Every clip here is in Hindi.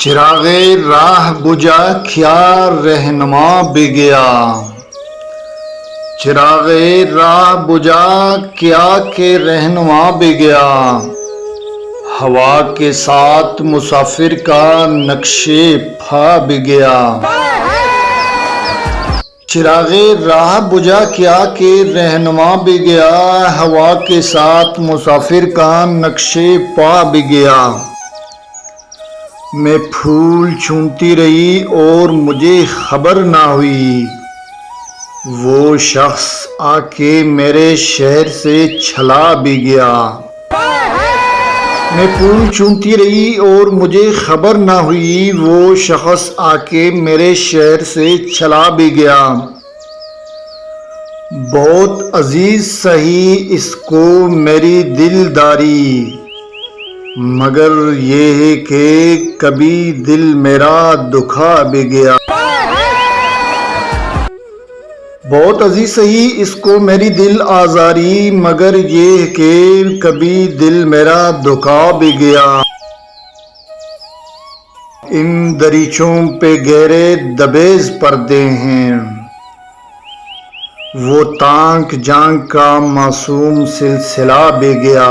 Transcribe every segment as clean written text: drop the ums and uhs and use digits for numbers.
चिरागे राह बुझा क्या रहनुमा भी गया। चिरागे राह बुझा क्या के रहनुमा भी गया। हवा के साथ मुसाफिर का नक्शे फा भी गया। चिरागे राह बुझा क्या के रहनुमा भी गया। हवा के साथ मुसाफिर का नक्शे पा भी गया। मैं फूल चूमती रही और मुझे खबर ना हुई। वो शख्स आके मेरे शहर से छला भी गया। मैं फूल चूमती रही और मुझे खबर ना हुई। वो शख्स आके मेरे शहर से छला भी गया। बहुत अजीज सही इसको मेरी दिलदारी, मगर ये है कि कभी दिल मेरा दुखा भी गया। बहुत अजीज सही इसको मेरी दिल आजारी, मगर ये है कि कभी दिल मेरा दुखा भी गया। इन दरीचों पे गहरे दबेज पर्दे हैं। वो तांक जांग का मासूम सिलसिला भी गया।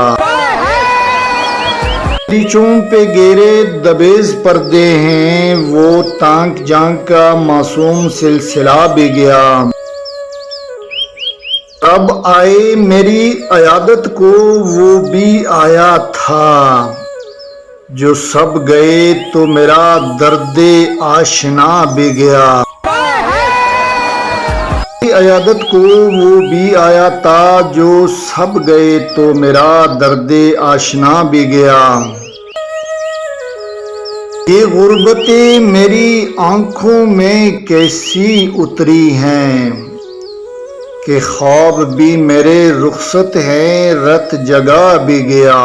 दरीचों पे गहरे दबेज पर्दे हैं। वो तांक जांग का मासूम सिलसिला भी गया। अब आए मेरी अयादत को वो भी आया था। जो सब गए तो मेरा दर्दे आशना भी गया। अयादत को वो भी आया था। जो सब गए तो मेरा दर्दे आशना भी गया। ये गुर्बतें मेरी आंखों में कैसी उतरी हैं कि ख्वाब भी मेरे रुखसत है रत जगा भी गया।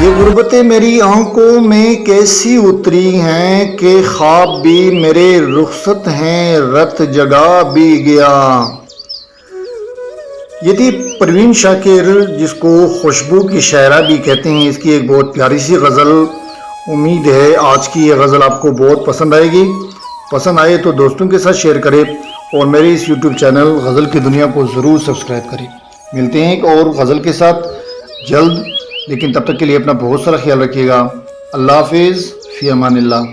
ये गुर्बतें मेरी आंखों में कैसी उतरी हैं कि ख्वाब भी मेरे रुखसत हैं रत जगा भी गया। ये थी परवीन शाकिर, जिसको खुशबू की शायरा भी कहते हैं। इसकी एक बहुत प्यारी सी गज़ल। उम्मीद है आज की ये गज़ल आपको बहुत पसंद आएगी। पसंद आए तो दोस्तों के साथ शेयर करें और मेरे इस YouTube चैनल गज़ल की दुनिया को ज़रूर सब्सक्राइब करें। मिलते हैं एक और गज़ल के साथ जल्द, लेकिन तब तक के लिए अपना बहुत सारा ख्याल रखिएगा। अल्लाह हाफिज़, फ़ी अमानिल्लाह।